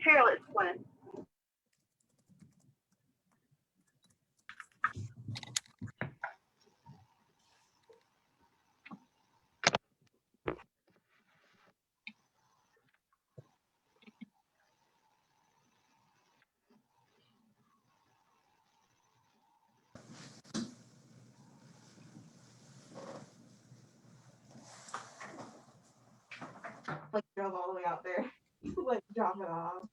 Fearless one. Like drove all the way out there, like drop it off.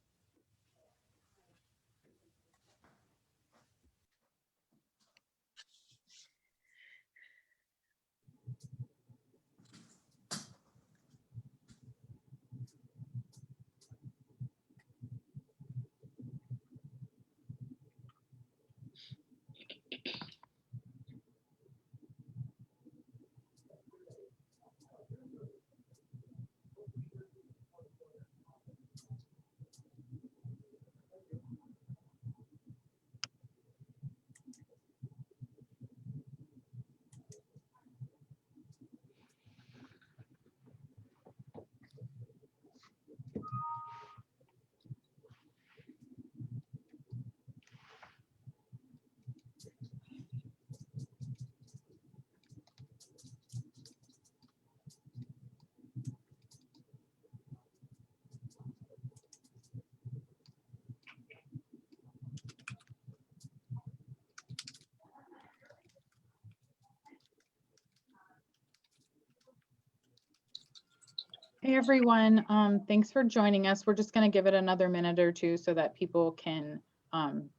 Hey everyone, thanks for joining us. We're just going to give it another minute or two so that people can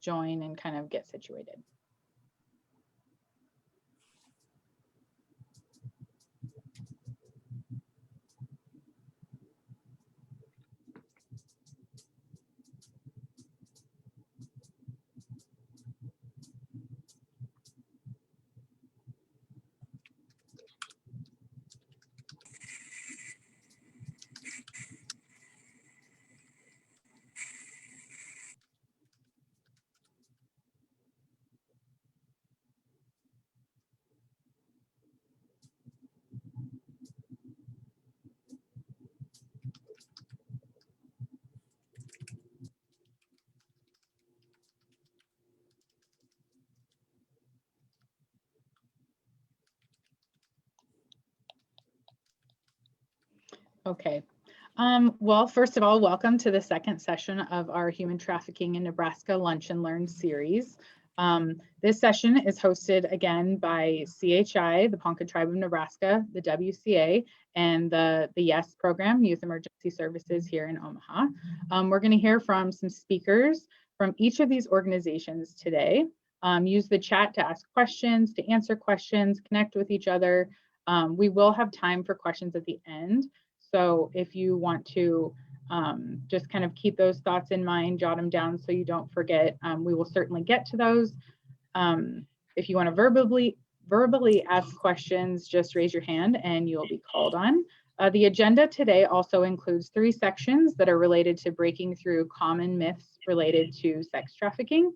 join and kind of get situated. Okay. Well, first of all, welcome to the second session of our Human Trafficking in Nebraska Lunch and Learn series. This session is hosted again by CHI, the Ponca Tribe of Nebraska, the WCA, and the YES program, Youth Emergency Services here in Omaha. We're going to hear from some speakers from each of these organizations today. Use the chat to ask questions, to answer questions, connect with each other. We will have time for questions at the end. So if you want to just kind of keep those thoughts in mind, jot them down so you don't forget, we will certainly get to those. If you want to verbally ask questions, just raise your hand and you'll be called on. The agenda today also includes 3 sections that are related to breaking through common myths related to sex trafficking.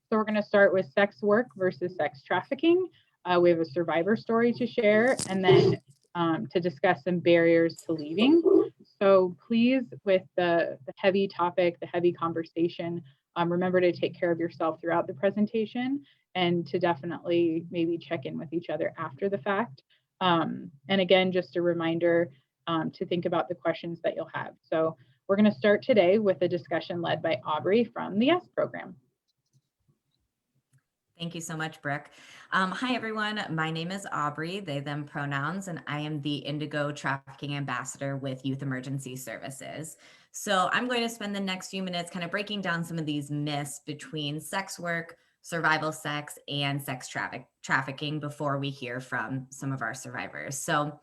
So we're going to start with sex work versus sex trafficking. We have a survivor story to share, and then to discuss some barriers to leaving. So please, with the heavy topic, the heavy conversation, remember to take care of yourself throughout the presentation and to definitely maybe check in with each other after the fact. And again, just a reminder to think about the questions that you'll have. So we're going to start today with a discussion led by Aubrey from the YES program. Thank you so much, Brooke. Hi, everyone. My name is Aubrey, they, them pronouns, and I am the Indigo Trafficking Ambassador with Youth Emergency Services. So I'm going to spend the next few minutes kind of breaking down some of these myths between sex work, survival sex, and sex trafficking before we hear from some of our survivors. So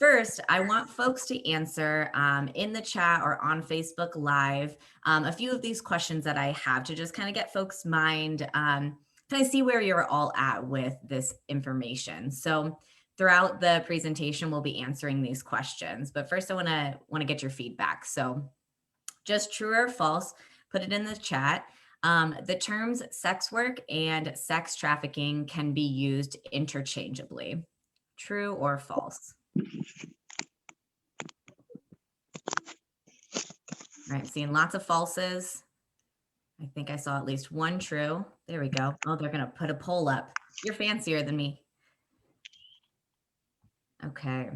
first, I want folks to answer in the chat or on Facebook Live a few of these questions that I have to just kind of get folks' mind kind of see where you're all at with this information. So throughout the presentation, we'll be answering these questions. But first, I want to get your feedback. So just true or false, put it in the chat. The terms sex work and sex trafficking can be used interchangeably. True or false? All right, seeing lots of falses. I think I saw at least one true. There we go. Oh, they're going to put a poll up. You're fancier than me. Okay.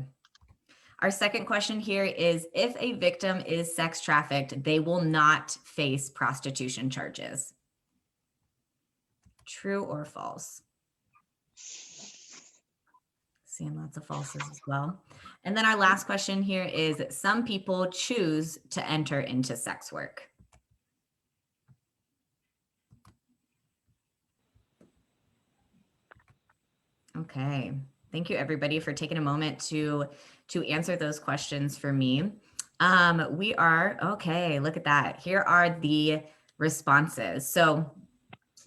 Our second question here is, if a victim is sex trafficked, they will not face prostitution charges. True or false? Seeing lots of falses as well. And then our last question here is, some people choose to enter into sex work. Okay. Thank you, everybody, for taking a moment to answer those questions for me. We are, okay, look at that. Here are the responses. So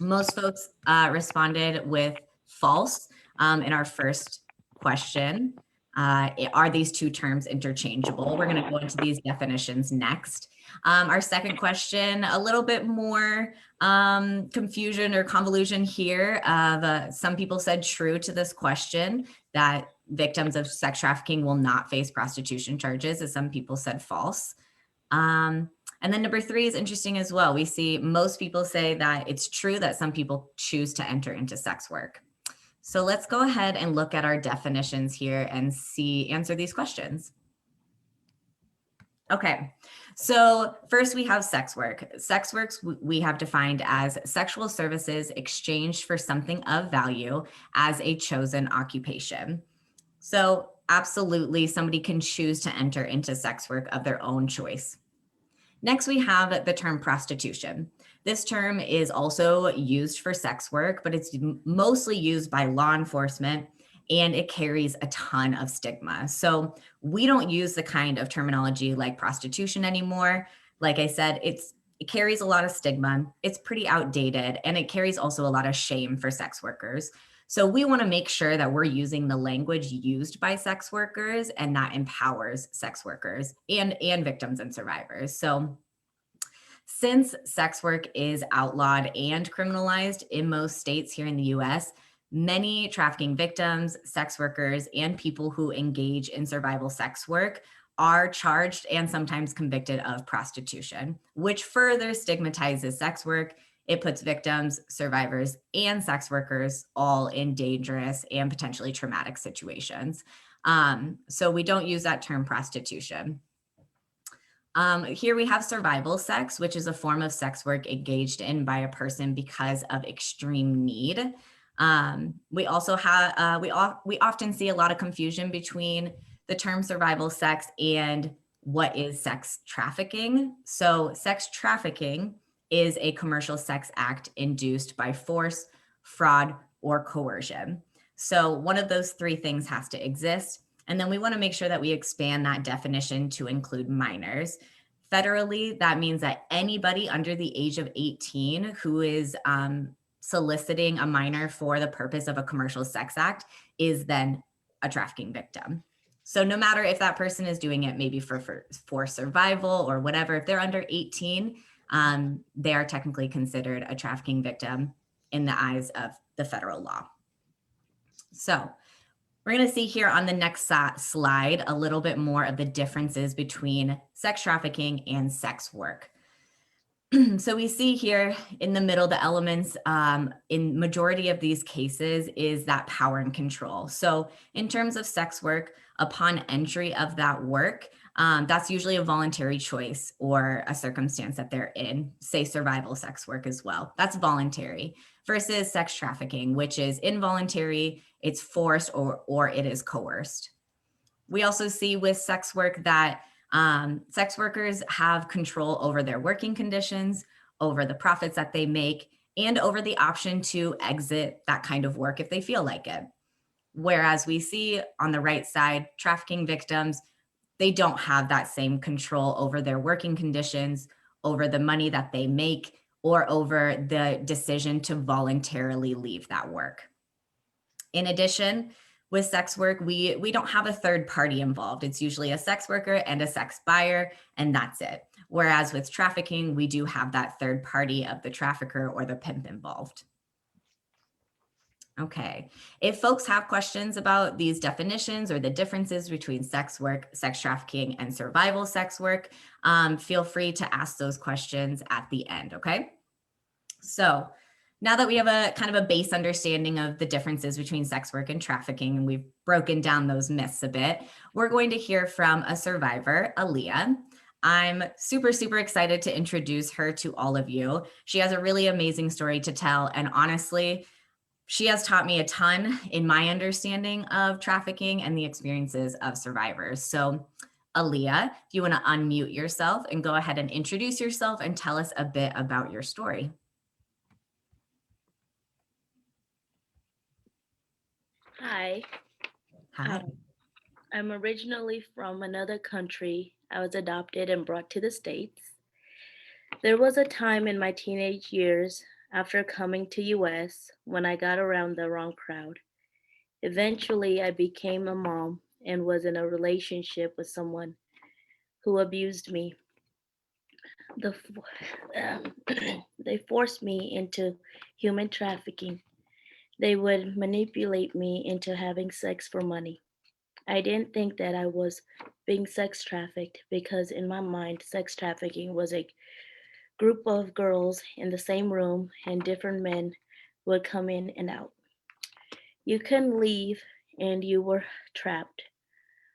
most folks responded with false in our first question. Are these two terms interchangeable? We're going to go into these definitions next. Our second question, a little bit more confusion or convolution here of some people said true to this question, that victims of sex trafficking will not face prostitution charges, as some people said false. And then number 3 is interesting as well. We see most people say that it's true that some people choose to enter into sex work. So let's go ahead and look at our definitions here and answer these questions. Okay, so first we have sex work. Sex works we have defined as sexual services exchanged for something of value as a chosen occupation. So absolutely, somebody can choose to enter into sex work of their own choice. Next, we have the term prostitution. This term is also used for sex work, but it's mostly used by law enforcement, and it carries a ton of stigma. So we don't use the kind of terminology like prostitution anymore. Like I said, it carries a lot of stigma. It's pretty outdated, and it carries also a lot of shame for sex workers. So we want to make sure that we're using the language used by sex workers and that empowers sex workers and victims and survivors. So since sex work is outlawed and criminalized in most states here in the US, many trafficking victims, sex workers, and people who engage in survival sex work are charged and sometimes convicted of prostitution, which further stigmatizes sex work. It puts victims, survivors, and sex workers all in dangerous and potentially traumatic situations. So we don't use that term prostitution. Here we have survival sex, which is a form of sex work engaged in by a person because of extreme need. We also have, we often see a lot of confusion between the term survival sex and what is sex trafficking. So sex trafficking is a commercial sex act induced by force, fraud, or coercion. So one of those 3 things has to exist. And then we want to make sure that we expand that definition to include minors. Federally, that means that anybody under the age of 18 who is soliciting a minor for the purpose of a commercial sex act is then a trafficking victim. So no matter if that person is doing it maybe for survival or whatever, if they're under 18, they are technically considered a trafficking victim in the eyes of the federal law. So we're going to see here on the next slide a little bit more of the differences between sex trafficking and sex work. So we see here in the middle, the elements in majority of these cases is that power and control. So in terms of sex work, upon entry of that work, that's usually a voluntary choice or a circumstance that they're in, say survival sex work as well. That's voluntary versus sex trafficking, which is involuntary, it's forced or it is coerced. We also see with sex work that sex workers have control over their working conditions, over the profits that they make, and over the option to exit that kind of work if they feel like it. Whereas we see on the right side, trafficking victims, they don't have that same control over their working conditions, over the money that they make, or over the decision to voluntarily leave that work. In addition, with sex work, we don't have a third party involved. It's usually a sex worker and a sex buyer, and that's it. Whereas with trafficking, we do have that third party of the trafficker or the pimp involved. Okay, if folks have questions about these definitions or the differences between sex work, sex trafficking, and survival sex work, feel free to ask those questions at the end, okay? So now that we have a kind of a base understanding of the differences between sex work and trafficking, and we've broken down those myths a bit, we're going to hear from a survivor, Aaliyah. I'm super, super excited to introduce her to all of you. She has a really amazing story to tell, and honestly, she has taught me a ton in my understanding of trafficking and the experiences of survivors. So Aaliyah, if you want to unmute yourself and go ahead and introduce yourself and tell us a bit about your story. Hi. Hi. I'm originally from another country. I was adopted and brought to the States. There was a time in my teenage years after coming to US when I got around the wrong crowd. Eventually, I became a mom and was in a relationship with someone who abused me. They forced me into human trafficking. They would manipulate me into having sex for money. I didn't think that I was being sex trafficked because in my mind, sex trafficking was a group of girls in the same room and different men would come in and out. You couldn't leave and you were trapped.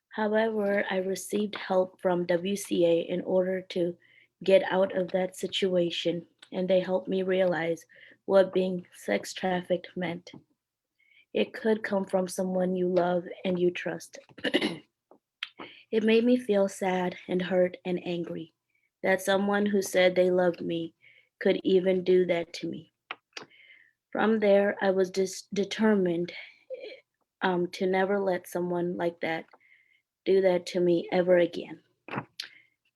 However, I received help from WCA in order to get out of that situation, and they helped me realize what being sex trafficked meant. It could come from someone you love and you trust. It made me feel sad and hurt and angry that someone who said they loved me could even do that to me. From there, I was determined to never let someone like that do that to me ever again.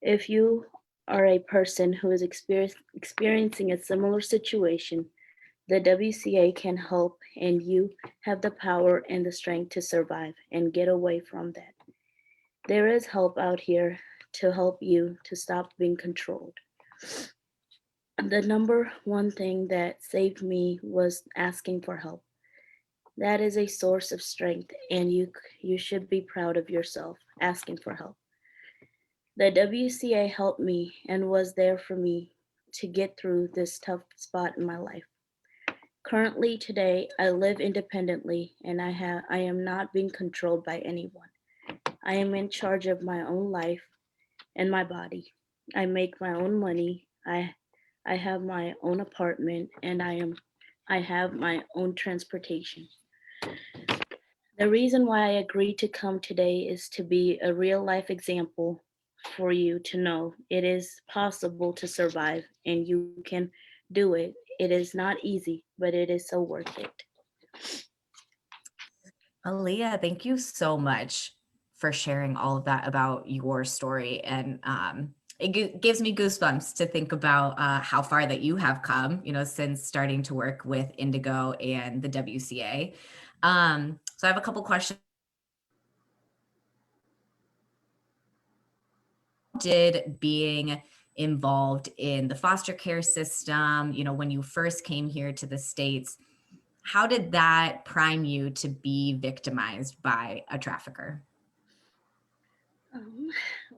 If you are a person who is experiencing a similar situation, the WCA can help, and you have the power and the strength to survive and get away from that. There is help out here to help you to stop being controlled. The number one thing that saved me was asking for help. That is a source of strength, and you should be proud of yourself asking for help. The WCA helped me and was there for me to get through this tough spot in my life. Currently today, I live independently and I am not being controlled by anyone. I am in charge of my own life and my body. I make my own money. I have my own apartment and I have my own transportation. The reason why I agreed to come today is to be a real life example for you to know it is possible to survive and you can do it. It is not easy, but it is so worth it. Aaliyah, thank you so much for sharing all of that about your story. And it gives me goosebumps to think about how far that you have come, since starting to work with Indigo and the WCA. So I have a couple questions. Did being involved in the foster care system, you know, when you first came here to the States. How did that prime you to be victimized by a trafficker? Um,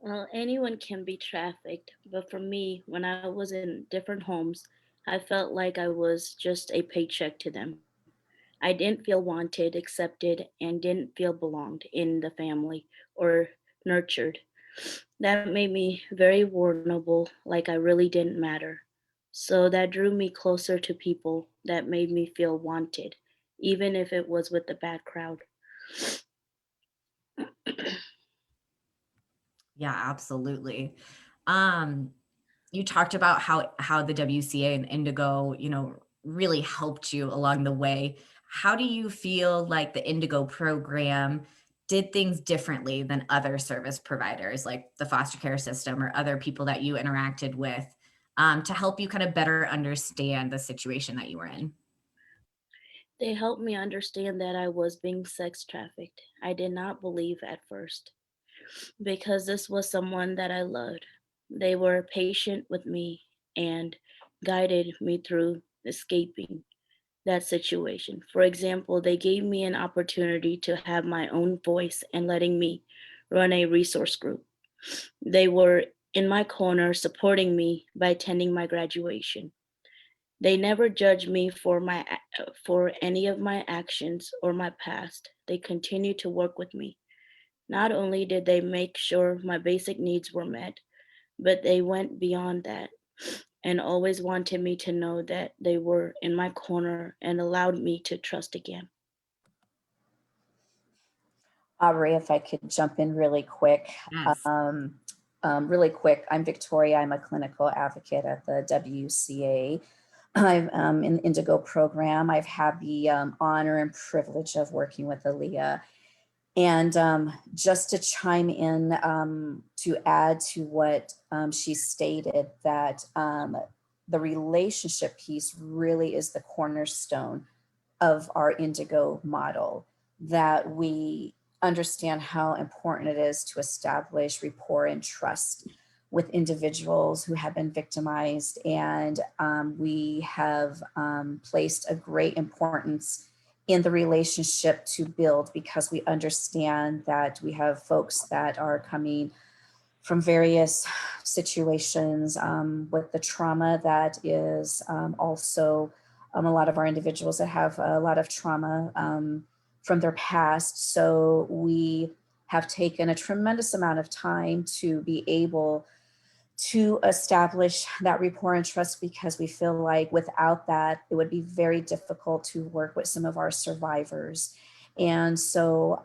well, anyone can be trafficked, but for me, when I was in different homes, I felt like I was just a paycheck to them. I didn't feel wanted, accepted, and didn't feel belonged in the family or nurtured. That made me very vulnerable, like I really didn't matter. So that drew me closer to people that made me feel wanted, even if it was with the bad crowd. Yeah, absolutely. Um, you talked about how the WCA and Indigo, you know, really helped you along the way. How do you feel like the Indigo program did things differently than other service providers, like the foster care system or other people that you interacted with, to help you kind of better understand the situation that you were in? They helped me understand that I was being sex trafficked. I did not believe at first because this was someone that I loved. They were patient with me and guided me through escaping that situation. For example, they gave me an opportunity to have my own voice and letting me run a resource group. They were in my corner supporting me by attending my graduation. They never judged me for any of my actions or my past. They continued to work with me. Not only did they make sure my basic needs were met, but they went beyond that and always wanted me to know that they were in my corner and allowed me to trust again. Aubrey, if I could jump in really quick. Yes. Really quick, I'm Victoria. I'm a clinical advocate at the WCA. I'm in the Indigo program. I've had the honor and privilege of working with Aaliyah. And just to chime in to add to what she stated, that the relationship piece really is the cornerstone of our Indigo model, that we understand how important it is to establish rapport and trust with individuals who have been victimized. And we have placed a great importance in the relationship to build, because we understand that we have folks that are coming from various situations with the trauma that is also a lot of our individuals that have a lot of trauma from their past. So we have taken a tremendous amount of time to be able to establish that rapport and trust, because we feel like without that, it would be very difficult to work with some of our survivors. And so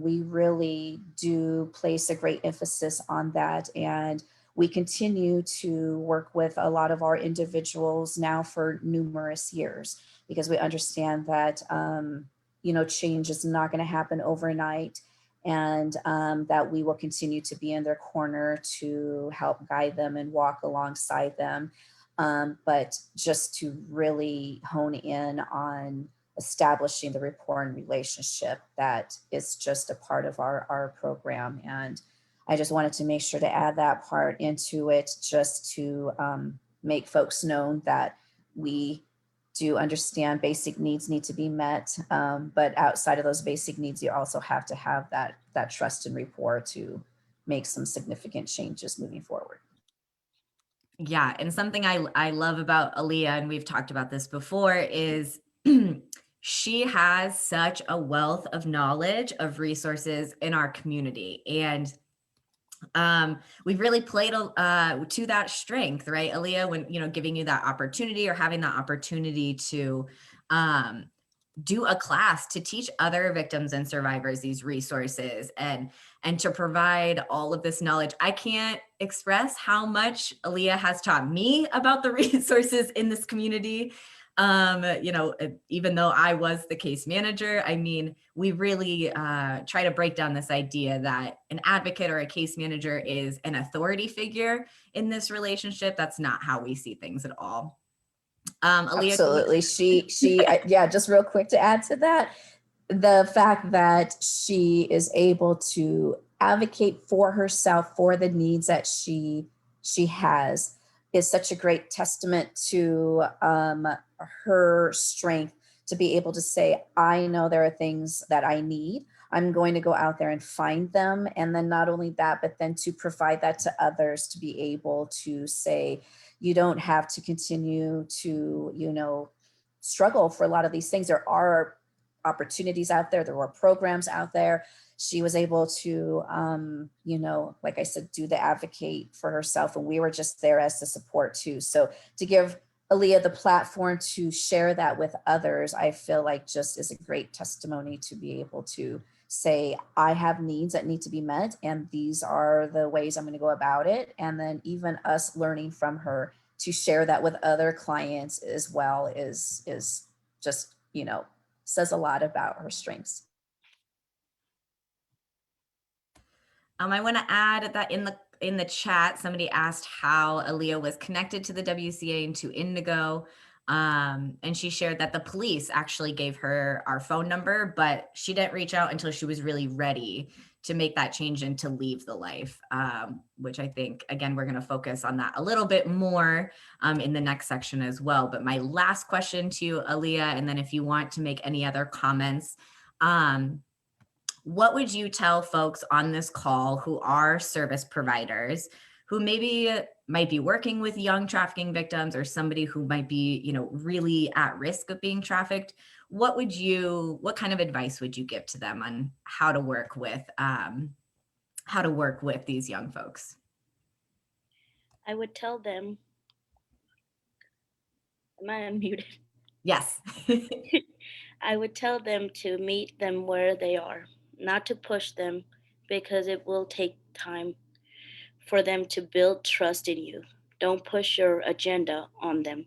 we really do place a great emphasis on that. And we continue to work with a lot of our individuals now for numerous years, because we understand that, change is not going to happen overnight, and that we will continue to be in their corner to help guide them and walk alongside them. But just to really hone in on establishing the rapport and relationship that is just a part of our program. And I just wanted to make sure to add that part into it, just to make folks know that we do understand basic needs need to be met, but outside of those basic needs, you also have to have that trust and rapport to make some significant changes moving forward. Yeah, and something I love about Aaliyah, and we've talked about this before, is she has such a wealth of knowledge of resources in our community. And we've really played to that strength, right, Aaliyah, when, giving you that opportunity or having that opportunity to do a class to teach other victims and survivors these resources, and to provide all of this knowledge. I can't express how much Aaliyah has taught me about the resources in this community. Even though I was the case manager, I mean, we really try to break down this idea that an advocate or a case manager is an authority figure in this relationship. That's not how we see things at all. Aaliyah, Absolutely. Yeah, just real quick to add to that, the fact that she is able to advocate for herself, for the needs that she she has is such a great testament to her strength to be able to say, I know there are things that I need. I'm going to go out there and find them. And then not only that, but then to provide that to others, to be able to say, you don't have to continue to, you know, struggle for a lot of these things. There are opportunities out there. There are programs out there. She was able to, you know, like I said, do the advocate for herself. And we were just there as the support too. So to give Aaliyah the platform to share that with others, I feel like just is a great testimony to be able to say, I have needs that need to be met, and these are the ways I'm going to go about it. And then even us learning from her to share that with other clients as well is just, you know, says a lot about her strengths. I want to add that in the chat, somebody asked how Aaliyah was connected to the WCA and to Indigo. And she shared that the police actually gave her our phone number, but she didn't reach out until she was really ready to make that change and to leave the life, which I think, again, we're going to focus on that a little bit more in the next section as well. But my last question to you, Aaliyah, and then if you want to make any other comments, what would you tell folks on this call who are service providers who maybe might be working with young trafficking victims, or somebody who might be, you know, really at risk of being trafficked? What kind of advice would you give to them on how to work with these young folks? I would tell them, am I unmuted? Yes. I would tell them to meet them where they are, not to push them, because it will take time for them to build trust in you. Don't push your agenda on them,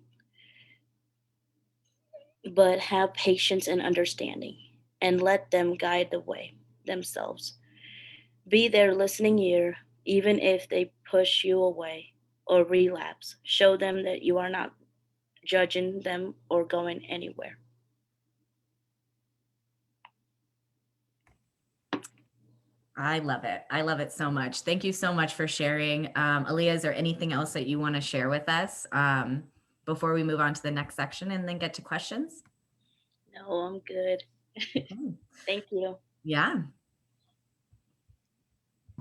but have patience and understanding, and let them guide the way themselves. Be their listening ear, even if they push you away or relapse. Show them that you are not judging them or going anywhere. I love it. I love it so much. Thank you so much for sharing. Aaliyah, is there anything else that you want to share with us before we move on to the next section and then get to questions? No, I'm good. Thank you. Yeah.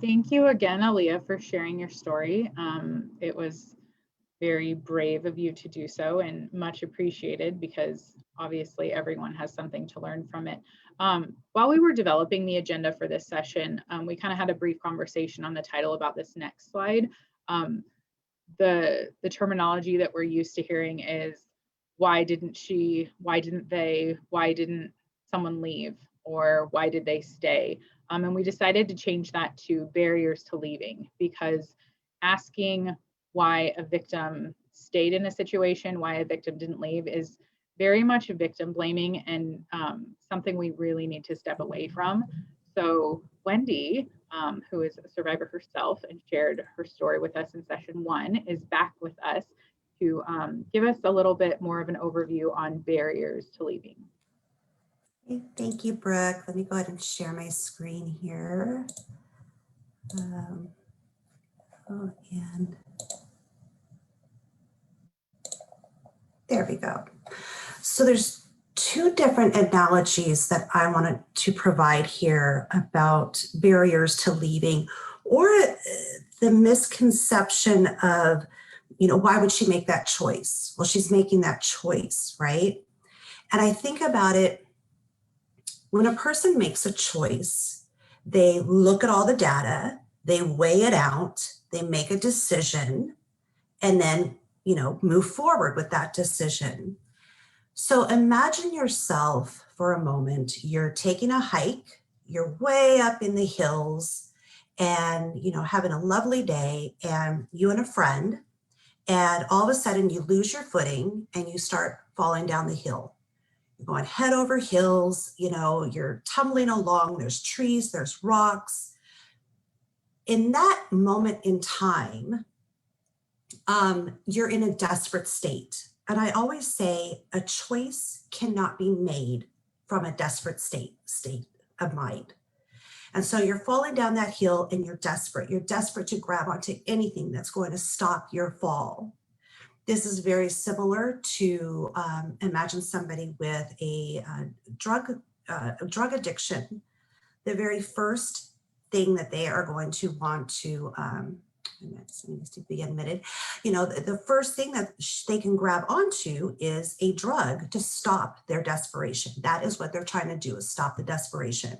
Thank you again, Aaliyah, for sharing your story. It was very brave of you to do so, and much appreciated, because obviously everyone has something to learn from it. While we were developing the agenda for this session, we kind of had a brief conversation on the title about this next slide. The terminology that we're used to hearing is, why didn't she, why didn't they, why didn't someone leave, or why did they stay? And we decided to change that to barriers to leaving, because asking why a victim stayed in a situation, why a victim didn't leave, is very much a victim blaming, and something we really need to step away from. So Wendy, who is a survivor herself and shared her story with us in session 1, is back with us to give us a little bit more of an overview on barriers to leaving. Thank you, Brooke. Let me go ahead and share my screen here. And there we go. So there's 2 different analogies that I wanted to provide here about barriers to leaving, or the misconception of, you know, why would she make that choice? Well, she's making that choice, right? And I think about it, when a person makes a choice, they look at all the data, they weigh it out, they make a decision, and then, you know, move forward with that decision. So imagine yourself for a moment, you're taking a hike, you're way up in the hills, and, you know, having a lovely day, and you and a friend, and all of a sudden you lose your footing and you start falling down the hill. You're going head over heels, you know, you're tumbling along, there's trees, there's rocks. In that moment in time, you're in a desperate state. And I always say a choice cannot be made from a desperate state of mind. And so you're falling down that hill and you're desperate. You're desperate to grab onto anything that's going to stop your fall. This is very similar to imagine somebody with a drug addiction. The very first thing that they are going to want to, needs to be admitted, the first thing that they can grab onto is a drug to stop their desperation. That is what they're trying to do, is stop the desperation.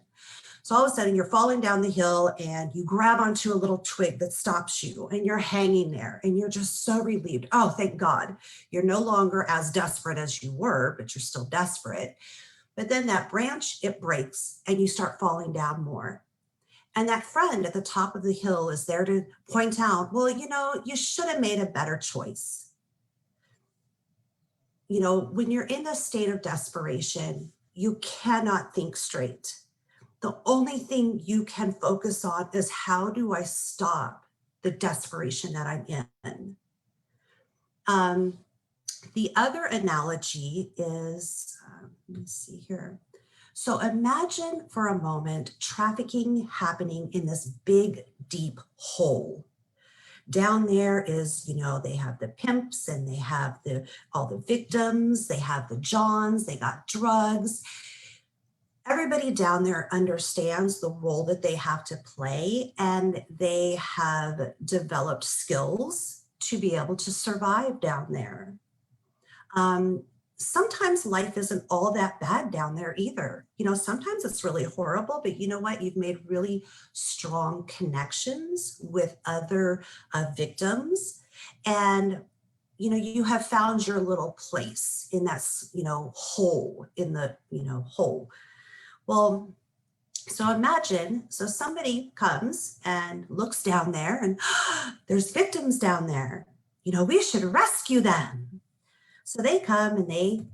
So all of a sudden you're falling down the hill and you grab onto a little twig that stops you and you're hanging there and you're just so relieved. Oh, thank God. You're no longer as desperate as you were, but you're still desperate. But then that branch, it breaks and you start falling down more. And that friend at the top of the hill is there to point out, well, you should have made a better choice. When you're in a state of desperation, you cannot think straight. The only thing you can focus on is, how do I stop the desperation that I'm in? The other analogy is, let me see here. So imagine for a moment trafficking happening in this big, deep hole. Down there is, they have the pimps and they have all the victims, they have the Johns, they got drugs. Everybody down there understands the role that they have to play, and they have developed skills to be able to survive down there. Sometimes life isn't all that bad down there either. Sometimes it's really horrible, but you know what? You've made really strong connections with other victims, and you have found your little place in that hole, in the hole. Well, so imagine, somebody comes and looks down there and there's victims down there. We should rescue them. So they come and they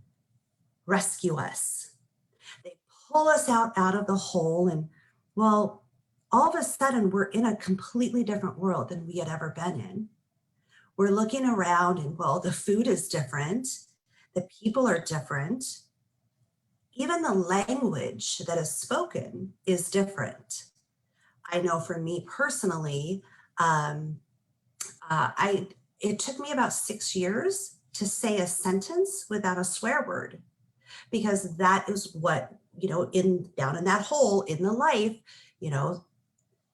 rescue us. They pull us out of the hole, and well, all of a sudden we're in a completely different world than we had ever been in. We're looking around and, well, the food is different. The people are different. Even the language that is spoken is different. I know for me personally, it took me about 6 years to say a sentence without a swear word, because that is what, down in that hole in the life,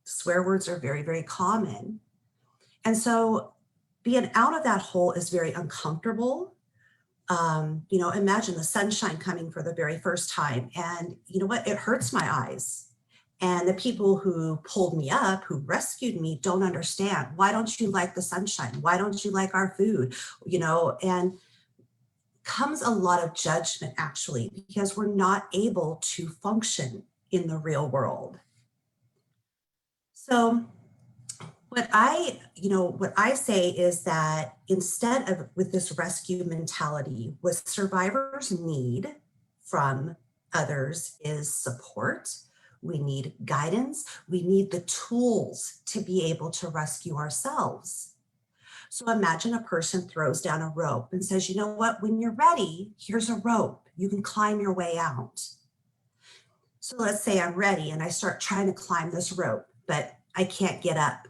swear words are very, very common. And so being out of that hole is very uncomfortable. Imagine the sunshine coming for the very first time, and you know what? It hurts my eyes. And the people who pulled me up, who rescued me, don't understand. Why don't you like the sunshine? Why don't you like our food? And comes a lot of judgment, actually, because we're not able to function in the real world. So what I say is that instead of with this rescue mentality, what survivors need from others is support. We need guidance. We need the tools to be able to rescue ourselves. So imagine a person throws down a rope and says, you know what, when you're ready, here's a rope. You can climb your way out. So let's say I'm ready and I start trying to climb this rope, but I can't get up.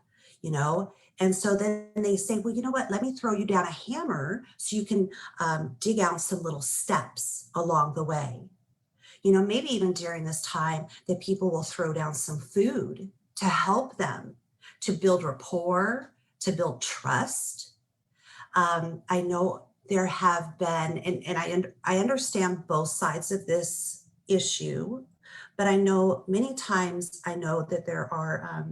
And so then they say, well, you know what, let me throw you down a hammer so you can dig out some little steps along the way. Maybe even during this time that people will throw down some food to help them to build rapport, to build trust. I know there have been, and I understand both sides of this issue, but I know many times that there are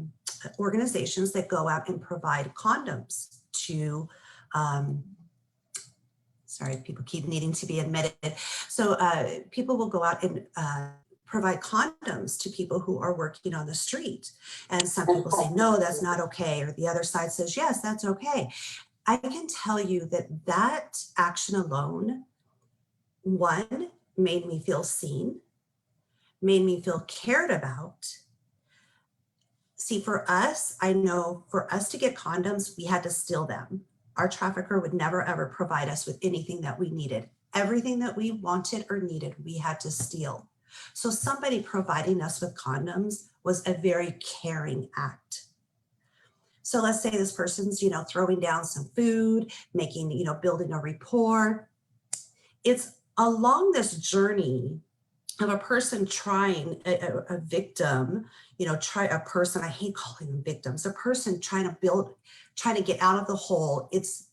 organizations that go out and provide condoms to, sorry, people keep needing to be admitted. So people will go out and provide condoms to people who are working on the street. And some people say, no, that's not okay. Or the other side says, yes, that's okay. I can tell you that action alone, one, made me feel seen, made me feel cared about. See, for us, I know for us to get condoms, we had to steal them. Our trafficker would never, ever provide us with anything that we needed. Everything that we wanted or needed, we had to steal. So somebody providing us with condoms was a very caring act. So let's say this person's, throwing down some food, making, building a rapport. It's along this journey of a person trying, a victim, I hate calling them victims, a person trying to get out of the hole. It's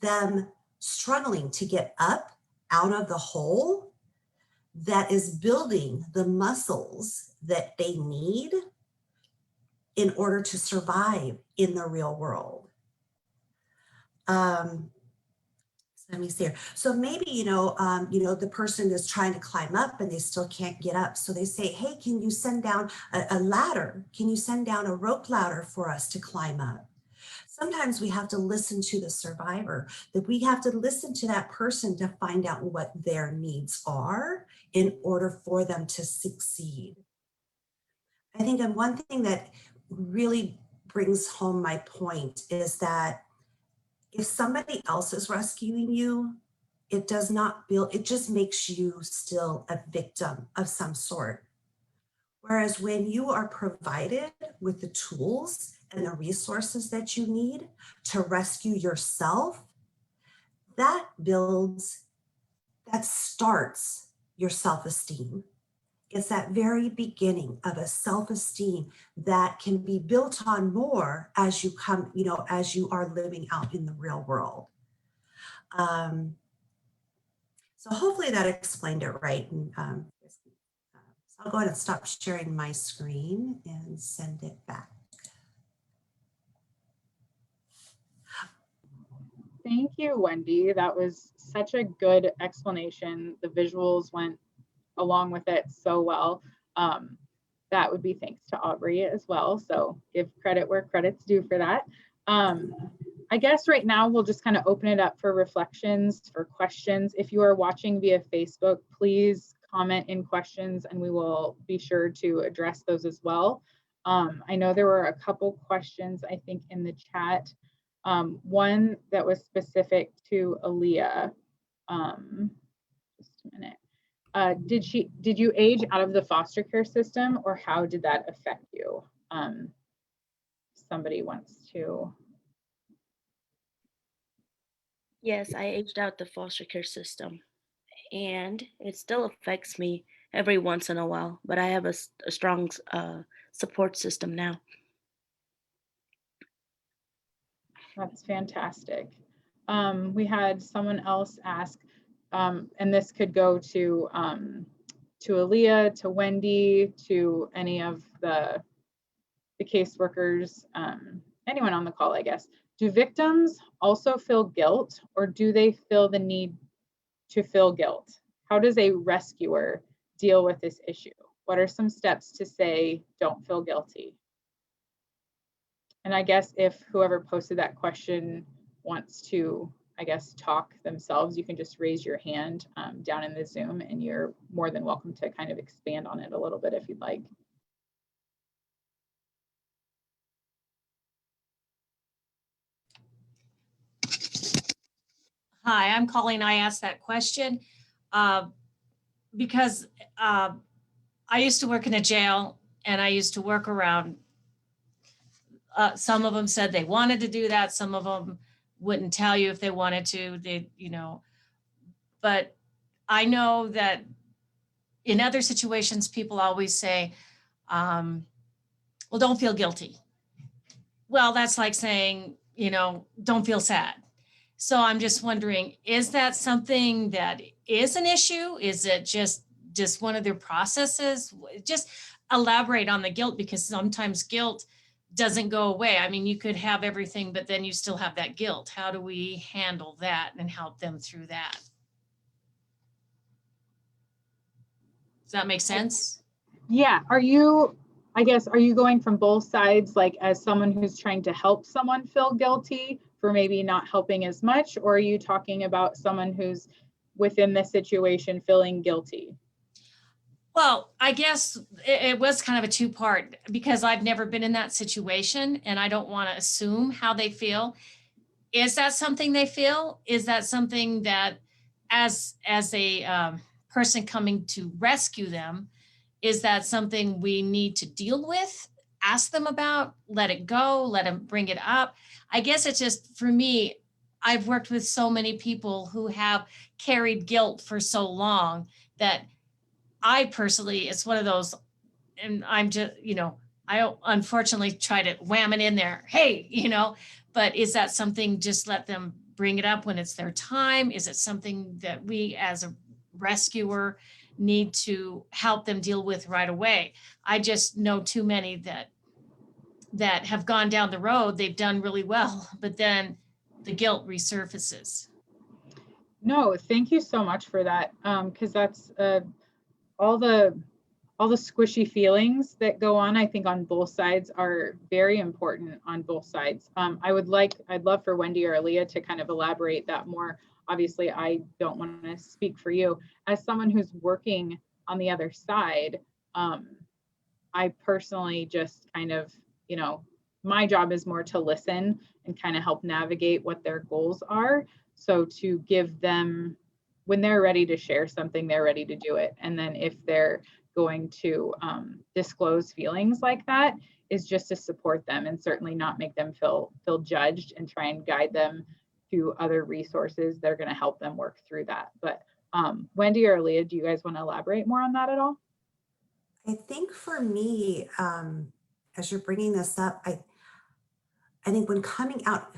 them struggling to get up out of the hole that is building the muscles that they need in order to survive in the real world. So let me see here. So maybe, the person is trying to climb up and they still can't get up. So they say, hey, can you send down a ladder? Can you send down a rope ladder for us to climb up? Sometimes we have to listen to the survivor, that we have to listen to that person to find out what their needs are in order for them to succeed. I think and one thing that really brings home my point is that if somebody else is rescuing you, it just makes you still a victim of some sort. Whereas when you are provided with the tools and the resources that you need to rescue yourself, that starts your self-esteem. It's that very beginning of a self-esteem that can be built on more as you as you are living out in the real world. So hopefully that explained it right. And so I'll go ahead and stop sharing my screen and send it back. Thank you, Wendy. That was such a good explanation. The visuals went along with it so well. That would be thanks to Aubrey as well. So give credit where credit's due for that. I guess right now we'll just kind of open it up for reflections, for questions. If you are watching via Facebook, please comment in questions and we will be sure to address those as well. I know there were a couple questions, I think, in the chat. One that was specific to Aaliyah. Just a minute. Did you age out of the foster care system, or how did that affect you? Somebody wants to. Yes, I aged out the foster care system, and it still affects me every once in a while, but I have a strong support system now. That's fantastic. We had someone else ask, and this could go to Aaliyah, to Wendy, to any of the caseworkers, anyone on the call, I guess. Do victims also feel guilt, or do they feel the need to feel guilt? How does a rescuer deal with this issue? What are some steps to say, don't feel guilty? And I guess if whoever posted that question wants to, I guess, talk themselves, you can just raise your hand down in the Zoom, and you're more than welcome to kind of expand on it a little bit if you'd like. Hi, I'm Colleen. I asked that question because I used to work in a jail, and I used to work around. Some of them said they wanted to do that. Some of them wouldn't tell you if they wanted to. But I know that in other situations, people always say, well, don't feel guilty. Well, that's like saying, don't feel sad. So I'm just wondering, is that something that is an issue? Is it just one of their processes? Just elaborate on the guilt, because sometimes guilt doesn't go away. I mean, you could have everything, but then you still have that guilt. How do we handle that and help them through that? Does that make sense? Yeah. Are you going from both sides, like as someone who's trying to help someone feel guilty for maybe not helping as much, or are you talking about someone who's within the situation feeling guilty? Well, I guess it was kind of a two-part, because I've never been in that situation and I don't want to assume how they feel. Is that something they feel? Is that something that as a person coming to rescue them, is that something we need to deal with, ask them about, let it go, let them bring it up? I guess it's just, for me, I've worked with so many people who have carried guilt for so long that I personally, it's one of those, and I'm just, I unfortunately try to wham it in there. Hey, but is that something, just let them bring it up when it's their time? Is it something that we as a rescuer need to help them deal with right away? I just know too many that have gone down the road, they've done really well, but then the guilt resurfaces. No, thank you so much for that. Because that's all the squishy feelings that go on, I think on both sides are very important on both sides. I'd love for Wendy or Aaliyah to kind of elaborate that more. Obviously, I don't want to speak for you. As someone who's working on the other side, I personally just kind of, my job is more to listen and kind of help navigate what their goals are. So to give them, when they're ready to share something, they're ready to do it. And then if they're going to disclose feelings like that, is just to support them and certainly not make them feel judged, and try and guide them to other resources that are going to help them work through that. But Wendy or Leah, do you guys want to elaborate more on that at all? I think for me, as you're bringing this up, I think when coming out,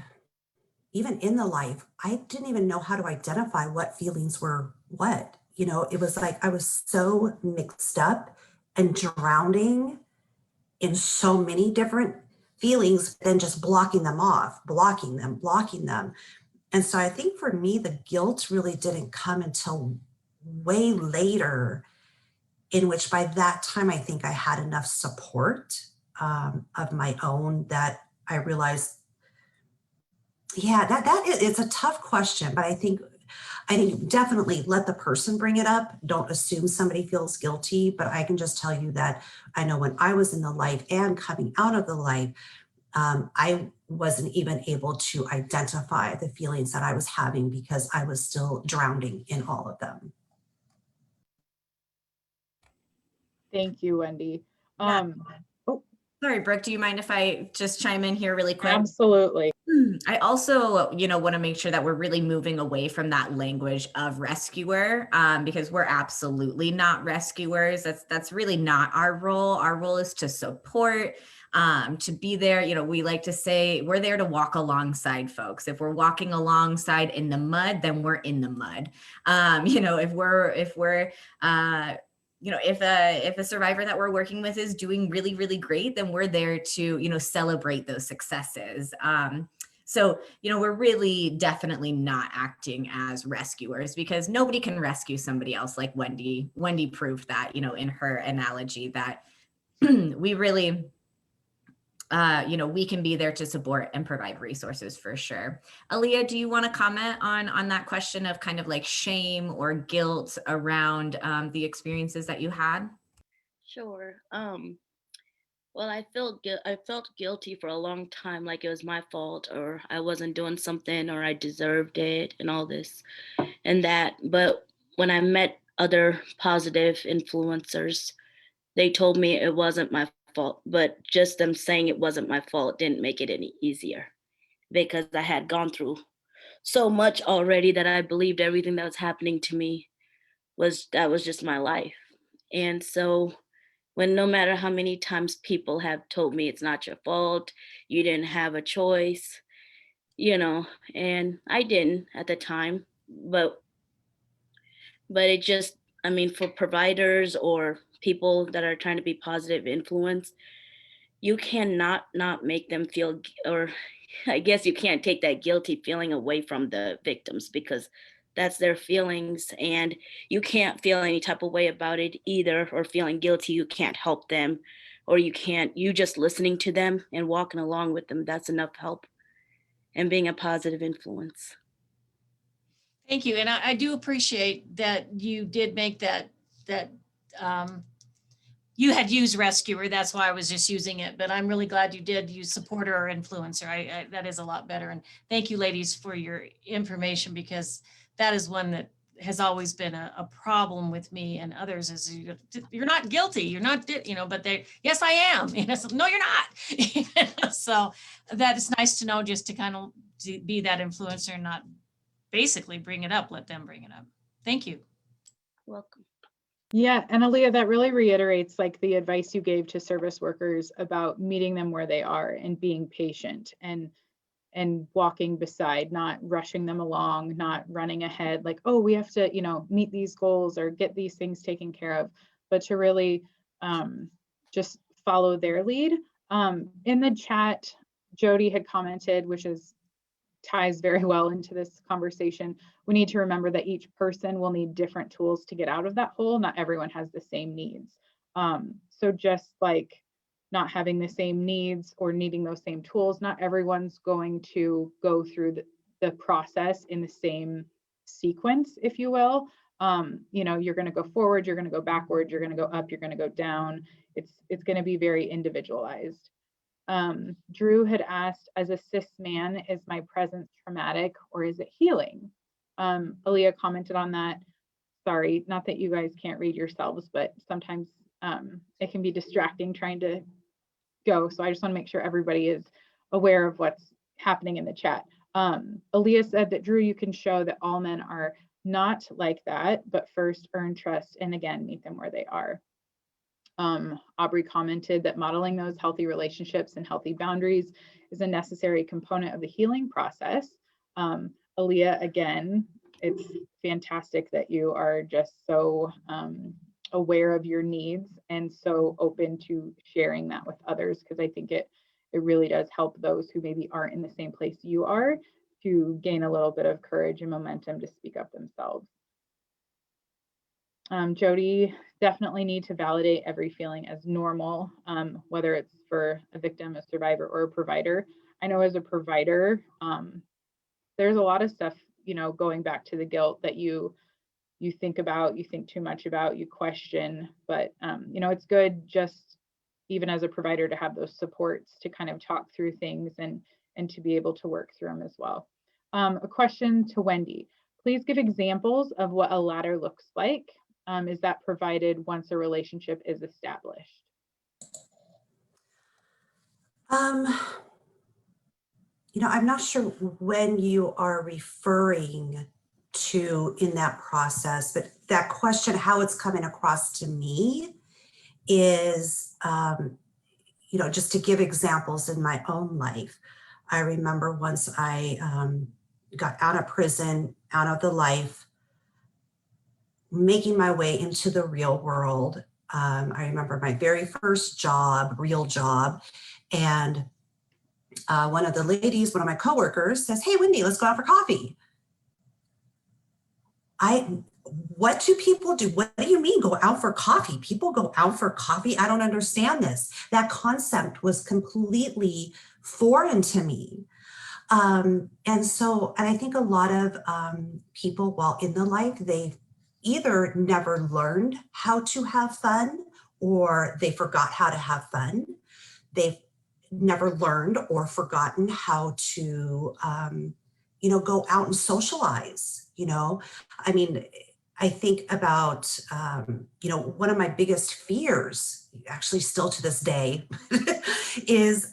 even in the life, I didn't even know how to identify what feelings were what. It was like I was so mixed up and drowning in so many different feelings, then just blocking them off, blocking them. And so I think for me, the guilt really didn't come until way later, in which by that time, I think I had enough support of my own that I realized, yeah, it's a tough question, but I think definitely let the person bring it up. Don't assume somebody feels guilty, but I can just tell you that I know when I was in the life and coming out of the life, I wasn't even able to identify the feelings that I was having because I was still drowning in all of them. Thank you, Wendy. Yeah. Sorry, Brooke, do you mind if I just chime in here really quick? Absolutely. I also, want to make sure that we're really moving away from that language of rescuer, because we're absolutely not rescuers. That's really not our role. Our role is to support, to be there. We like to say we're there to walk alongside folks. If we're walking alongside in the mud, then we're in the mud. If a survivor that we're working with is doing really, really great, then we're there to, celebrate those successes. So, we're really definitely not acting as rescuers, because nobody can rescue somebody else like Wendy. Wendy proved that, in her analogy, that we really, we can be there to support and provide resources for sure. Aaliyah, do you want to comment on that question of kind of like shame or guilt around the experiences that you had? Sure. Well, I felt guilty for a long time, like it was my fault, or I wasn't doing something, or I deserved it, and all this and that. But when I met other positive influencers, they told me it wasn't my fault. But just them saying it wasn't my fault didn't make it any easier, because I had gone through so much already that I believed everything that was happening to me was just my life. And so when no matter how many times people have told me it's not your fault, you didn't have a choice, and I didn't at the time, but it just, for providers or people that are trying to be positive influence, you cannot not make them feel, or I guess you can't take that guilty feeling away from the victims, because that's their feelings, and you can't feel any type of way about it either, or feeling guilty. You can't help them, or you just listening to them and walking along with them, that's enough help, and being a positive influence. Thank you. And I do appreciate that you did make that you had used rescuer. That's why I was just using it, but I'm really glad you did use supporter or influencer. That is a lot better. And thank you, ladies, for your information, because that is one that has always been a problem with me and others is you're not guilty, you're not, but they, yes, I am. So, no, you're not. So that is nice to know, just to kind of be that influencer and not basically bring it up, let them bring it up. Thank you. Welcome. Yeah, and Aaliyah, that really reiterates like the advice you gave to service workers about meeting them where they are and being patient and walking beside, not rushing them along, not running ahead like, oh, we have to, meet these goals or get these things taken care of, but to really just follow their lead. In the chat, Jody had commented, which ties very well into this conversation. We need to remember that each person will need different tools to get out of that hole. Not everyone has the same needs. So just like not having the same needs or needing those same tools, not everyone's going to go through the process in the same sequence, if you will. You're going to go forward, you're going to go backward, you're going to go up, you're going to go down. It's going to be very individualized. Drew had asked, as a cis man, is my presence traumatic or is it healing? Aaliyah commented on that. Sorry, not that you guys can't read yourselves, but sometimes it can be distracting trying to go. So I just want to make sure everybody is aware of what's happening in the chat. Aaliyah said that, Drew, you can show that all men are not like that, but first earn trust and again, meet them where they are. Aubrey commented that modeling those healthy relationships and healthy boundaries is a necessary component of the healing process. Aaliyah, again, it's fantastic that you are just so aware of your needs and so open to sharing that with others, because I think it really does help those who maybe aren't in the same place you are to gain a little bit of courage and momentum to speak up themselves. Jody, definitely need to validate every feeling as normal, whether it's for a victim, a survivor, or a provider. I know as a provider, there's a lot of stuff, going back to the guilt that you think about, you think too much about, you question, but it's good just even as a provider to have those supports to kind of talk through things and to be able to work through them as well. A question to Wendy, please give examples of what a ladder looks like. Is that provided once a relationship is established? I'm not sure when you are referring to in that process, but that question, how it's coming across to me is, just to give examples in my own life. I remember once I got out of prison, out of the life, making my way into the real world. I remember my very first job, real job, and one of the ladies, one of my coworkers says, "Hey, Wendy, let's go out for coffee." What do people do? What do you mean go out for coffee? People go out for coffee? I don't understand this. That concept was completely foreign to me. And I think a lot of people while in the life, they've either never learned how to have fun or they forgot how to have fun. They've never learned or forgotten how to, go out and socialize. I think about, one of my biggest fears, actually still to this day, is,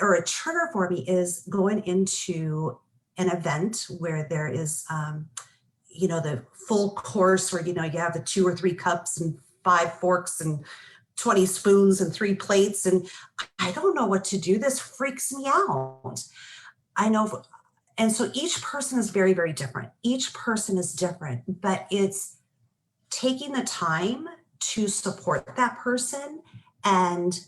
or a trigger for me is going into an event where there is, the full course where, you have the 2 or 3 cups and 5 forks and 20 spoons and 3 plates. And I don't know what to do. This freaks me out. I know. And so each person is very, very different. Each person is different, but it's taking the time to support that person and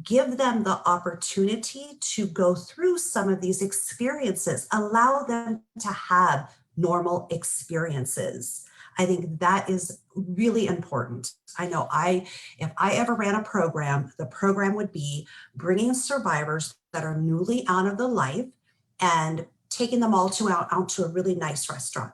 give them the opportunity to go through some of these experiences, allow them to have normal experiences. I think that is really important. I know if I ever ran a program, the program would be bringing survivors that are newly out of the life and taking them all out to a really nice restaurant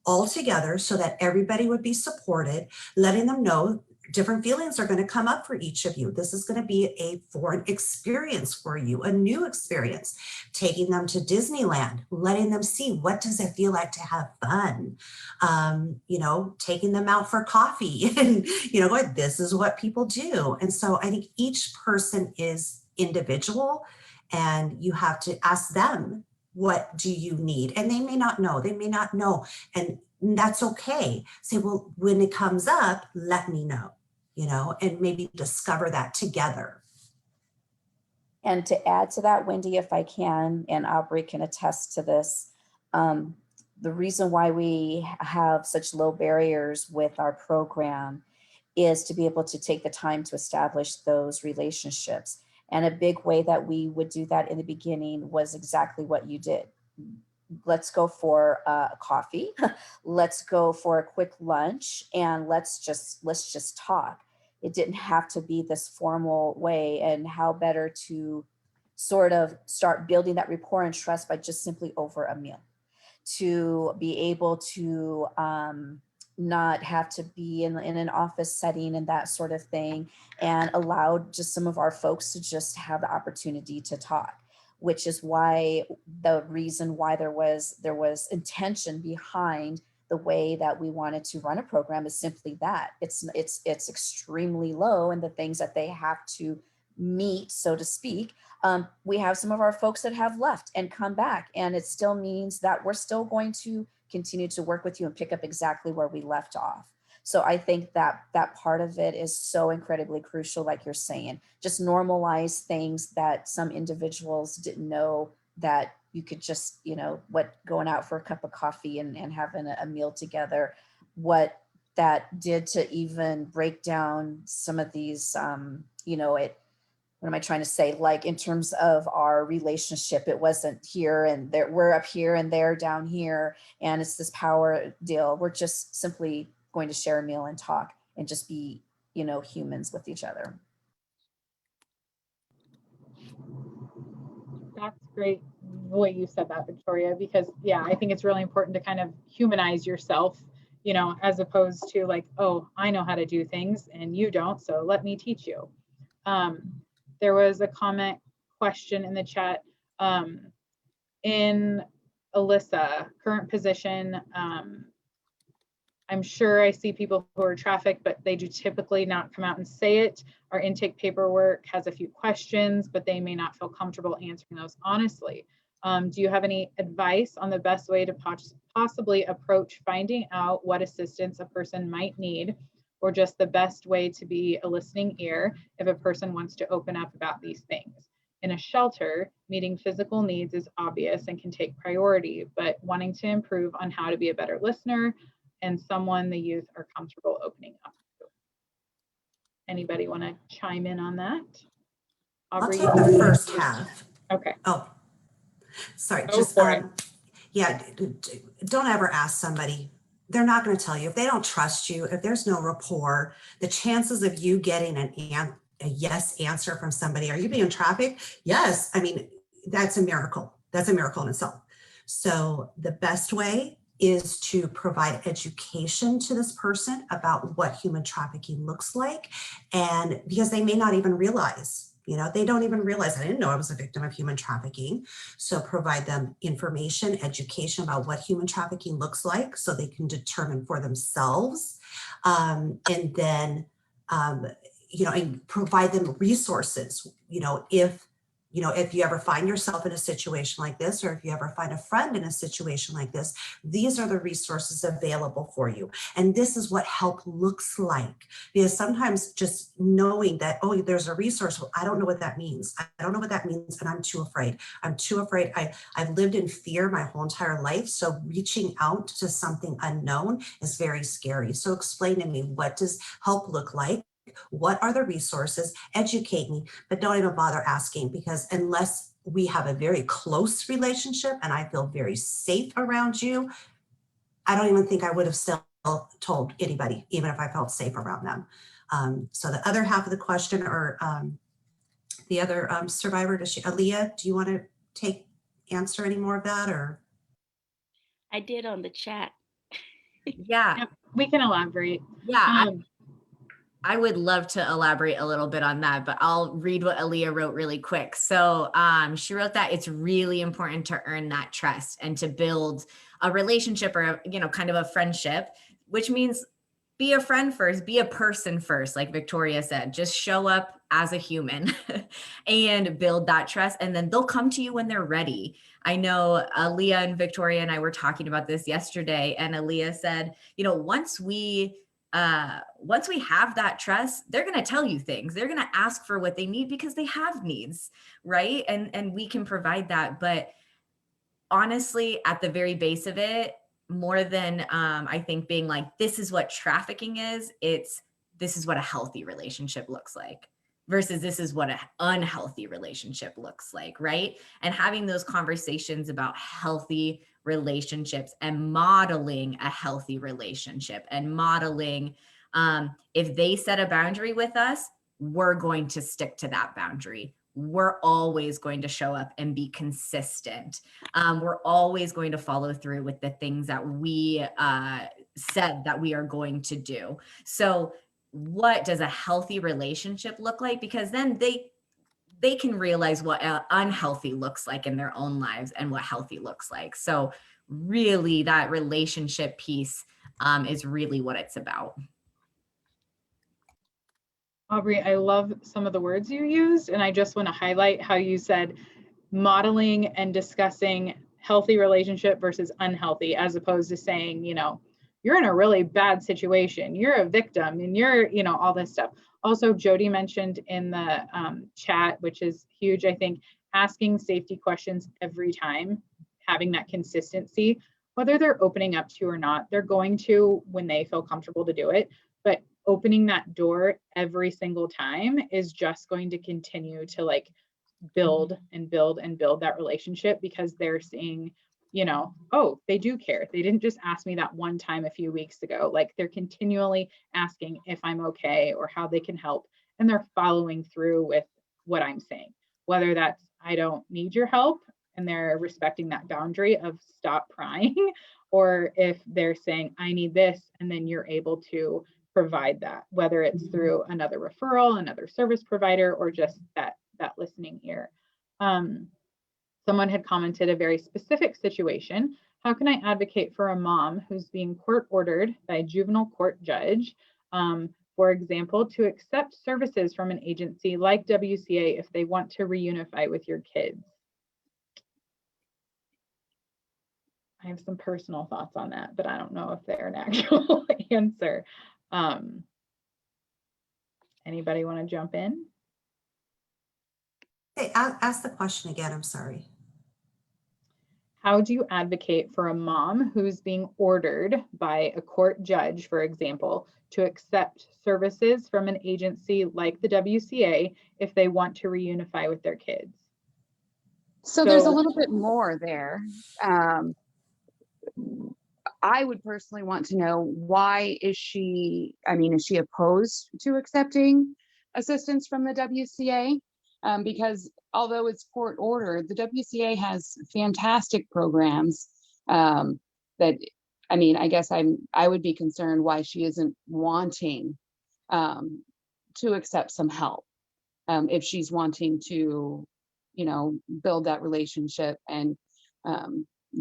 all together so that everybody would be supported, letting them know different feelings are going to come up for each of you. This is going to be a foreign experience for you, a new experience. Taking them to Disneyland, letting them see what does it feel like to have fun. You know, taking them out for coffee and, you know, what this is what people do. And so I think each person is individual and you have to ask them, what do you need? And they may not know, and that's okay. Say, well, when it comes up, let me know, you know, and maybe discover that together. And to add to that, Wendy, if I can, and Aubrey can attest to this, the reason why we have such low barriers with our program is to be able to take the time to establish those relationships. And a big way that we would do that in the beginning was exactly what you did. Let's go for a coffee. Let's go for a quick lunch, and let's just talk. It didn't have to be this formal way, and how better to sort of start building that rapport and trust by just simply over a meal, to be able to not have to be in an office setting and that sort of thing, and allowed just some of our folks to just have the opportunity to talk, which is why the reason why there was intention behind the way that we wanted to run a program is simply that it's extremely low in the things that they have to meet, so to speak. We have some of our folks that have left and come back, and it still means that we're still going to continue to work with you and pick up exactly where we left off. So I think that that part of it is so incredibly crucial, like you're saying, just normalize things that some individuals didn't know, that you could just, you know, what going out for a cup of coffee and having a meal together, what that did to even break down some of these, you know, what am I trying to say? Like in terms of our relationship, it wasn't here and there, we're up here and they're down here, and it's this power deal. We're just simply going to share a meal and talk and just be, you know, humans with each other. That's great the way you said that, Victoria, because yeah, I think it's really important to kind of humanize yourself, you know, as opposed to like, oh, I know how to do things and you don't, so let me teach you. There was a question in the chat. In Alyssa, current position, I'm sure I see people who are trafficked, but they do typically not come out and say it. Our intake paperwork has a few questions, but they may not feel comfortable answering those honestly. Do you have any advice on the best way to possibly approach finding out what assistance a person might need, or just the best way to be a listening ear if a person wants to open up about these things? In a shelter, meeting physical needs is obvious and can take priority, but wanting to improve on how to be a better listener and someone the youth are comfortable opening up to. Anybody want to chime in on that? Aubrey, I'll take the first half. Okay. Oh, sorry. Go for it. Yeah, don't ever ask somebody. They're not going to tell you. If they don't trust you, if there's no rapport, the chances of you getting a yes answer from somebody, are you being trafficked? Yes. I mean, that's a miracle. That's a miracle in itself. So the best way is to provide education to this person about what human trafficking looks like. And because they may not even realize, you know, they don't even realize, I didn't know I was a victim of human trafficking. So provide them information, education about what human trafficking looks like so they can determine for themselves. And then, you know, and provide them resources, you know, if you ever find yourself in a situation like this, or if you ever find a friend in a situation like this, these are the resources available for you. And this is what help looks like. Because sometimes just knowing that, oh, there's a resource, well, I don't know what that means. I don't know what that means, and I'm too afraid. I'm too afraid. I've lived in fear my whole entire life. So reaching out to something unknown is very scary. So explain to me, what does help look like? What are the resources? Educate me, but don't even bother asking, because unless we have a very close relationship and I feel very safe around you, I don't even think I would have still told anybody, even if I felt safe around them. So the other half of the question, or the other survivor, Aaliyah, do you want to answer any more of that, or? I did on the chat. Yeah. We can elaborate. Yeah. I would love to elaborate a little bit on that, but I'll read what Aaliyah wrote really quick. So she wrote that it's really important to earn that trust and to build a relationship or, kind of a friendship, which means be a friend first, be a person first, like Victoria said, just show up as a human and build that trust. And then they'll come to you when they're ready. I know Aaliyah and Victoria and I were talking about this yesterday, and Aaliyah said, once we have that trust, they're going to tell you things. They're going to ask for what they need because they have needs, right? And we can provide that. But honestly, at the very base of it, more than I think being like, this is what trafficking is, this is what a healthy relationship looks like versus this is what an unhealthy relationship looks like, right? And having those conversations about healthy relationships and modeling a healthy relationship and modeling, if they set a boundary with us, we're going to stick to that boundary. We're always going to show up and be consistent. We're always going to follow through with the things that we said that we are going to do. So what does a healthy relationship look like? Because then they can realize what unhealthy looks like in their own lives and what healthy looks like. So really that relationship piece is really what it's about. Aubrey, I love some of the words you used, and I just want to highlight how you said modeling and discussing healthy relationship versus unhealthy, as opposed to saying, you're in a really bad situation, you're a victim, and you're, all this stuff. Also, Jody mentioned in the chat, which is huge, I think, asking safety questions every time, having that consistency, whether they're opening up to you or not, they're going to when they feel comfortable to do it. But opening that door every single time is just going to continue to build and build and build that relationship, because they're seeing, oh, they do care. They didn't just ask me that one time a few weeks ago. They're continually asking if I'm okay or how they can help. And they're following through with what I'm saying, whether that's, I don't need your help, and they're respecting that boundary of stop prying, or if they're saying, I need this, and then you're able to provide that, whether it's through another referral, another service provider, or just that listening ear. Someone had commented a very specific situation. How can I advocate for a mom who's being court ordered by a juvenile court judge, for example, to accept services from an agency like WCA if they want to reunify with your kids? I have some personal thoughts on that, but I don't know if they're an actual answer. Anybody want to jump in? Hey, ask the question again. I'm sorry. How do you advocate for a mom who's being ordered by a court judge, for example, to accept services from an agency like the WCA if they want to reunify with their kids? So there's a little bit more there. I would personally want to know, why is she opposed to accepting assistance from the WCA? Because although it's court ordered, the WCA has fantastic programs that, I guess I would be concerned why she isn't wanting to accept some help if she's wanting to, build that relationship and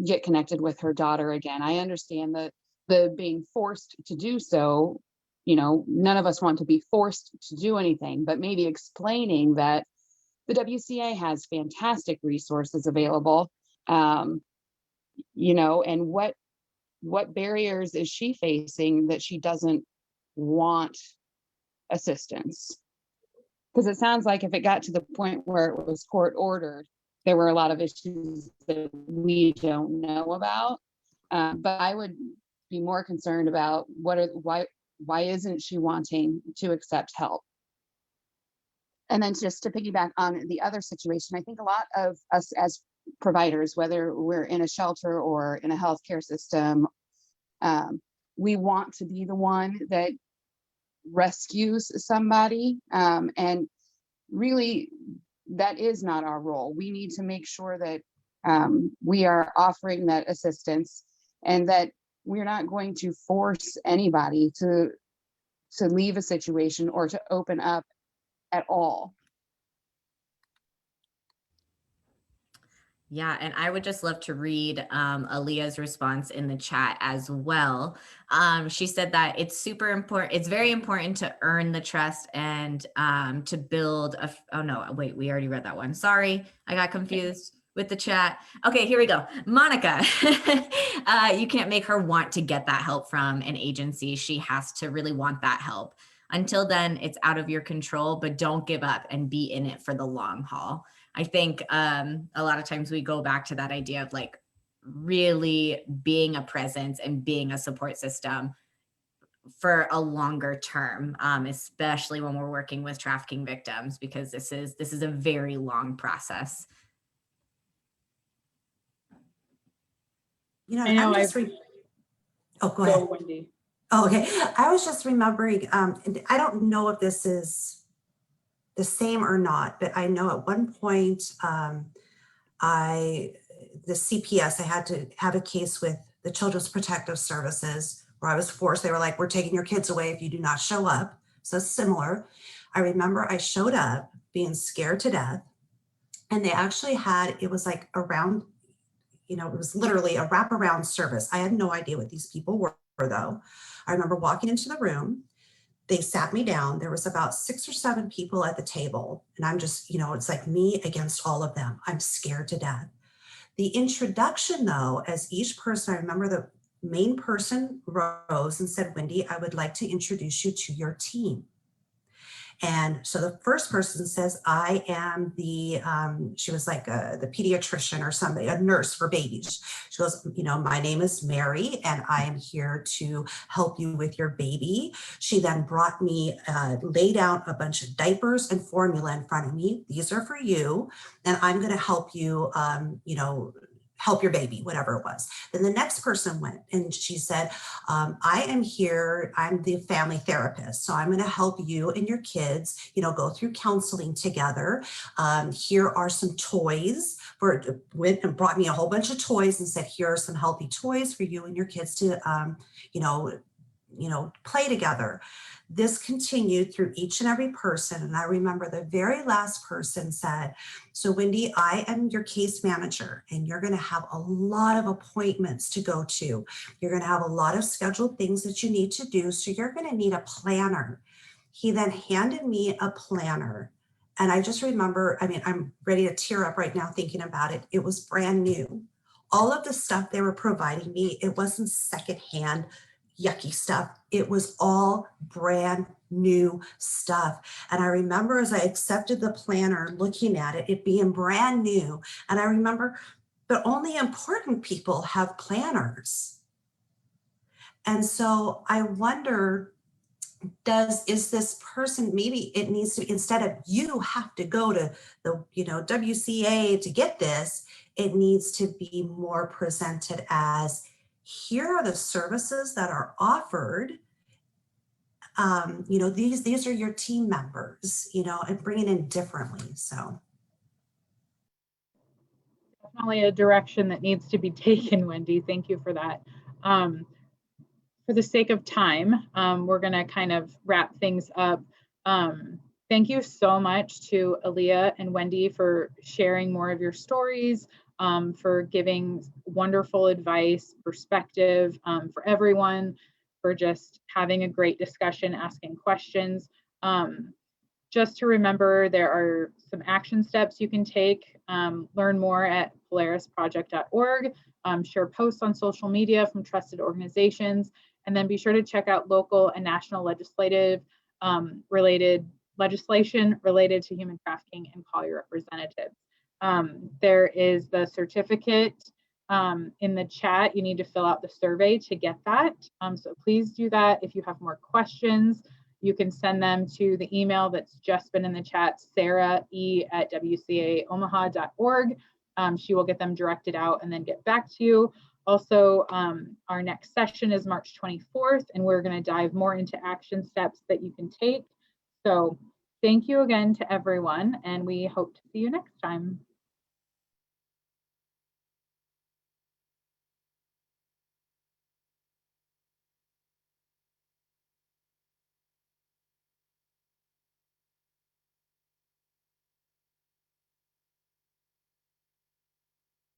get connected with her daughter again. I understand that the being forced to do so, none of us want to be forced to do anything, but maybe explaining that the WCA has fantastic resources available, and what barriers is she facing that she doesn't want assistance? Because it sounds like if it got to the point where it was court ordered, there were a lot of issues that we don't know about. But I would be more concerned about why isn't she wanting to accept help? And then just to piggyback on the other situation, I think a lot of us as providers, whether we're in a shelter or in a healthcare system, we want to be the one that rescues somebody. And really, that is not our role. We need to make sure that we are offering that assistance, and that we're not going to force anybody to to leave a situation or to open up at all. Yeah, and I would just love to read Aaliyah's response in the chat as well. She said that it's super important. It's very important to earn the trust and to build a. Oh no, wait, we already read that one. Sorry, I got confused with the chat. Okay, here we go. Monica, you can't make her want to get that help from an agency. She has to really want that help. Until then, it's out of your control, but don't give up and be in it for the long haul. I think a lot of times we go back to that idea of like really being a presence and being a support system for a longer term, especially when we're working with trafficking victims, because this is a very long process. You know, I know I'm just oh, go ahead. Wendy. Oh, okay. I was just remembering, and I don't know if this is the same or not, but I know at one point, the CPS, I had to have a case with the Children's Protective Services where I was forced. They were like, we're taking your kids away if you do not show up. So similar. I remember I showed up being scared to death, and they actually had, it was like around, you know, it was literally a wraparound service. I had no idea what these people were though. I remember walking into the room. They sat me down. There was about 6 or 7 people at the table. And I'm just, you know, it's like me against all of them. I'm scared to death. The introduction though, as each person, I remember the main person rose and said, Wendy, I would like to introduce you to your team. And so the first person says, I am the, she was like the pediatrician or something, a nurse for babies. She goes, you know, my name is Mary and I am here to help you with your baby. She then brought me, laid out a bunch of diapers and formula in front of me. These are for you. And I'm going to help you, you know, help your baby, whatever it was. Then the next person went and she said, I am here, I'm the family therapist. So I'm gonna help you and your kids, you know, go through counseling together. Here are some toys. Went and brought me a whole bunch of toys and said, here are some healthy toys for you and your kids to, you know, play together. This continued through each and every person. And I remember the very last person said, so Wendy, I am your case manager and you're going to have a lot of appointments to go to. You're going to have a lot of scheduled things that you need to do. So you're going to need a planner. He then handed me a planner. And I just remember, I mean, I'm ready to tear up right now thinking about it. It was brand new. All of the stuff they were providing me, it wasn't secondhand yucky stuff. It was all brand new stuff. And I remember as I accepted the planner, looking at it, it being brand new. And I remember, but only important people have planners. And so I wonder, is this person, maybe it needs to, instead of you have to go to the, you know, WCA to get this, it needs to be more presented as, here are the services that are offered. You know, these are your team members, you know, and bring it in differently. So Definitely a direction that needs to be taken, Wendy. Thank you for that. For the sake of time, we're going to kind of wrap things up. Thank you so much to Aaliyah and Wendy for sharing more of your stories, for giving wonderful advice, perspective for everyone, for just having a great discussion, asking questions. Just to remember, there are some action steps you can take. Learn more at polarisproject.org. Share posts on social media from trusted organizations, and then be sure to check out local and national legislation related to human trafficking and call your representatives. There is the certificate in the chat. You need to fill out the survey to get that. So please do that. If you have more questions, you can send them to the email that's just been in the chat, sarah.e@wcaomaha.org. She will get them directed out and then get back to you. Also, our next session is March 24th, and we're going to dive more into action steps that you can take. So thank you again to everyone, and we hope to see you next time.